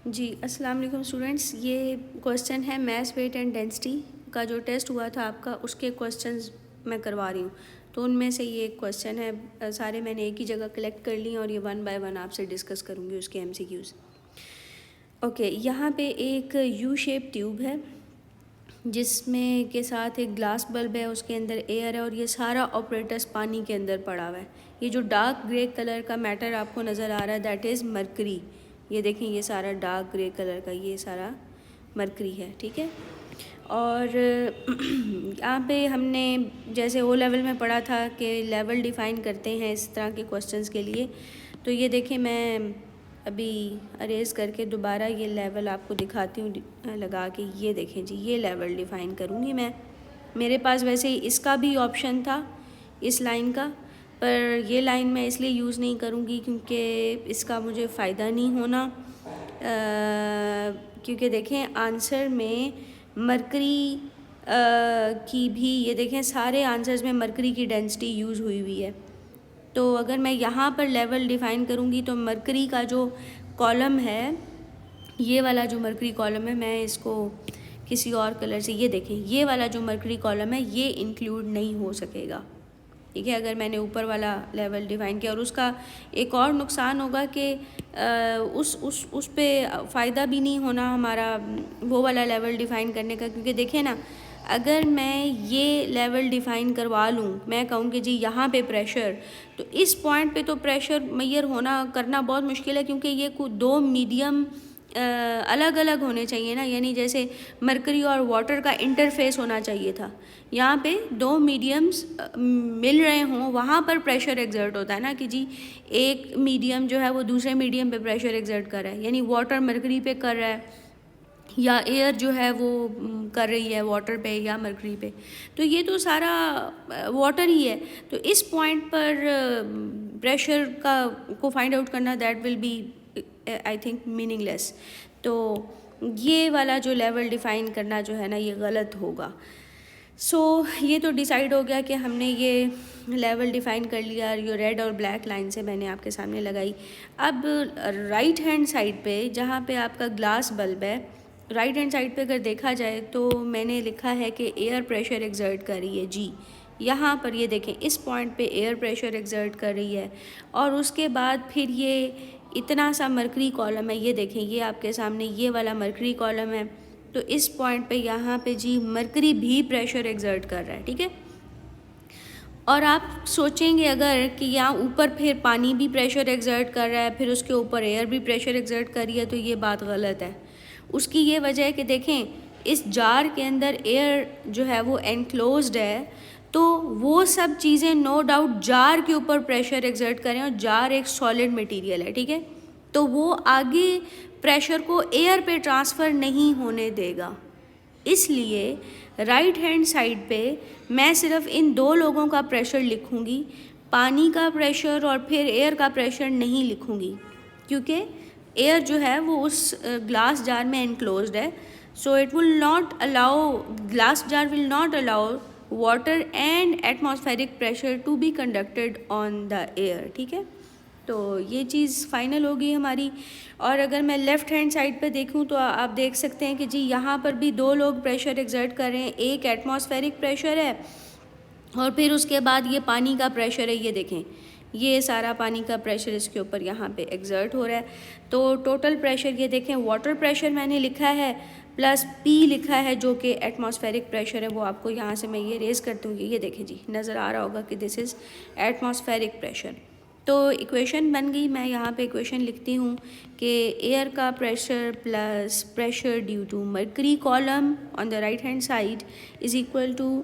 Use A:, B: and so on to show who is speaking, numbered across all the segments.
A: जी, अस्सलाम वालेकुम स्टूडेंट्स। ये क्वेश्चन है मास वेट एंड डेंसिटी का जो टेस्ट हुआ था आपका, उसके क्वेश्चंस मैं करवा रही हूँ। तो उनमें से ये एक क्वेश्चन है, सारे मैंने एक ही जगह कलेक्ट कर लिए और ये वन बाय वन आपसे डिस्कस करूँगी उसके एमसीक्यूज़। ओके, यहाँ पे एक यू शेप ट्यूब है जिसमें के साथ एक ग्लास बल्ब है, उसके अंदर एयर है और ये सारा ऑपरेटस पानी के अंदर पड़ा हुआ है। ये जो डार्क ग्रे कलर का मैटर आपको नज़र आ रहा है दैट इज़ मरकरी। ये देखें, ये सारा डार्क ग्रे कलर का ये सारा मरकरी है, ठीक है। और यहाँ पे हमने जैसे ओ लेवल में पढ़ा था कि लेवल डिफ़ाइन करते हैं इस तरह के क्वेश्चंस के लिए। तो ये देखें, मैं अभी अरेज करके दोबारा ये लेवल आपको दिखाती हूँ लगा के। ये देखें जी, ये लेवल डिफ़ाइन करूँगी मैं। मेरे पास वैसे ही इसका भी ऑप्शन था, इस लाइन का, पर ये लाइन मैं इसलिए यूज़ नहीं करूँगी क्योंकि इसका मुझे फ़ायदा नहीं होना। क्योंकि देखें आंसर में मरकरी की भी, ये देखें सारे आंसर्स में मरकरी की डेंसिटी यूज़ हुई हुई है। तो अगर मैं यहाँ पर लेवल डिफ़ाइन करूँगी तो मरकरी का जो कॉलम है, ये वाला जो मरकरी कॉलम है, मैं इसको किसी और कलर से, ये देखें ये वाला जो मरकरी कॉलम है ये इंक्लूड नहीं हो सकेगा, ठीक है, अगर मैंने ऊपर वाला लेवल डिफ़ाइन किया। और उसका एक और नुकसान होगा कि उस पे फ़ायदा भी नहीं होना हमारा वो वाला लेवल डिफ़ाइन करने का, क्योंकि देखें ना, अगर मैं ये लेवल डिफ़ाइन करवा लूँ, मैं कहूँ कि जी यहाँ पे प्रेशर, तो इस पॉइंट पे तो प्रेशर मैयर होना करना बहुत मुश्किल है, क्योंकि ये दो मीडियम अलग अलग होने चाहिए ना, यानी जैसे मरकरी और वाटर का इंटरफेस होना चाहिए था। यहाँ पे दो मीडियम्स मिल रहे हों, वहाँ पर प्रेशर एग्जर्ट होता है ना कि जी एक मीडियम जो है वो दूसरे मीडियम पे प्रेशर एग्जर्ट कर रहा है, यानी वाटर मरकरी पे कर रहा है या एयर जो है वो कर रही है वाटर पे या मरकरी पे। तो ये तो सारा वाटर ही है। तो इस पॉइंट पर प्रेशर को फाइंड आउट करना that will be I think meaningless. तो ये वाला जो लेवल डिफ़ाइन करना जो है ना, ये गलत होगा। ये तो डिसाइड हो गया कि हमने ये लेवल डिफ़ाइन कर लिया, ये रेड और ब्लैक लाइन से मैंने आपके सामने लगाई। अब राइट हैंड साइड पे जहाँ पे आपका ग्लास बल्ब है, राइट हैंड साइड पे अगर देखा जाए तो मैंने लिखा है कि एयर प्रेशर एग्जर्ट कर रही है जी। यहाँ पर ये देखें, इस पॉइंट पे एयर प्रेशर एग्जर्ट कर रही है और उसके बाद फिर ये इतना सा मरकरी कॉलम है, ये देखें, ये आपके सामने ये वाला मरकरी कॉलम है। तो इस पॉइंट पे यहाँ पे जी मरकरी भी प्रेशर एग्जर्ट कर रहा है, ठीक है। और आप सोचेंगे अगर कि यहाँ ऊपर फिर पानी भी प्रेशर एग्जर्ट कर रहा है, फिर उसके ऊपर एयर भी प्रेशर एग्जर्ट कर रही है, तो ये बात गलत है। उसकी ये वजह है कि देखें, इस जार के अंदर एयर जो है वो एनक्लोज्ड है, तो वो सब चीज़ें नो डाउट जार के ऊपर प्रेशर एग्जर्ट करें, और जार एक सॉलिड मटेरियल है, ठीक है, तो वो आगे प्रेशर को एयर पे ट्रांसफ़र नहीं होने देगा। इसलिए राइट हैंड साइड पे मैं सिर्फ इन दो लोगों का प्रेशर लिखूंगी, पानी का प्रेशर और फिर एयर का प्रेशर नहीं लिखूंगी, क्योंकि एयर जो है वो उस ग्लास जार में एनक्लोज्ड है। So it will not allow, glass jar will not allow water and atmospheric pressure to be conducted on the air, ठीक है। तो ये चीज़ फाइनल होगी हमारी। और अगर मैं लेफ़्ट हैंड साइड पे देखूं तो आप देख सकते हैं कि जी यहाँ पर भी दो लोग प्रेशर एग्जर्ट कर रहे हैं, एक एटमॉस्फेरिक प्रेशर है और फिर उसके बाद ये पानी का प्रेशर है। ये देखें, ये सारा पानी का प्रेशर इसके ऊपर यहाँ पे एग्जर्ट हो रहा है। तो टोटल प्रेशर ये देखें, वाटर प्रेशर मैंने लिखा है प्लस पी लिखा है जो कि एटमॉस्फेरिक प्रेशर है, वो आपको यहाँ से मैं ये रेज करती हूँ। ये देखें जी, नज़र आ रहा होगा कि दिस इज़ एटमॉस्फेरिक प्रेशर। तो इक्वेशन बन गई। मैं यहाँ पे इक्वेशन लिखती हूँ कि एयर का pressure plus pressure due to mercury column on the right hand side is equal to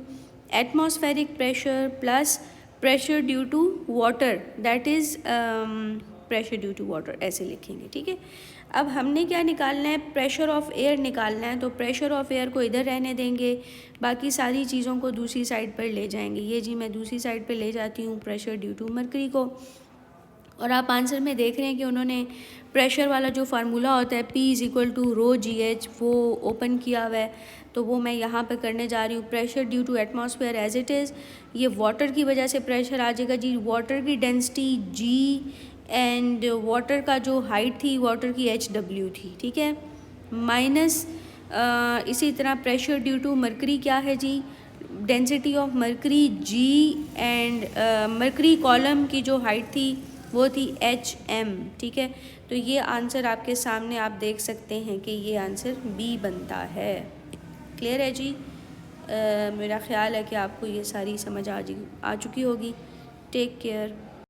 A: atmospheric pressure plus pressure due to water, that is pressure due to water, ऐसे लिखेंगे, ठीक है। अब हमने क्या निकालना है, प्रेशर ऑफ एयर निकालना है। तो प्रेशर ऑफ एयर को इधर रहने देंगे, बाकी सारी चीज़ों को दूसरी साइड पर ले जाएंगे। ये जी मैं दूसरी साइड पर ले जाती हूँ प्रेशर ड्यू टू मरकरी को। और आप आंसर में देख रहे हैं कि उन्होंने प्रेशर वाला जो फार्मूला होता है P is equal to rho GH, वो ओपन किया हुआ है, तो वो मैं यहाँ पे करने जा रही हूँ। Pressure due to atmosphere as it is, ये वाटर की वजह से प्रेशर आ जाएगा जी। वाटर की डेंसिटी G एंड वाटर का जो हाइट थी वाटर की HW थी, ठीक है। माइनस इसी तरह प्रेशर ड्यू टू मरकरी क्या है g, density of mercury G and mercury column की जो हाइट थी वो थी HM, ठीक है। तो ये आंसर आपके सामने आप देख सकते हैं कि ये आंसर B बनता है। क्लियर है जी। मेरा ख़्याल है कि आपको ये सारी समझ आ चुकी होगी। Take care.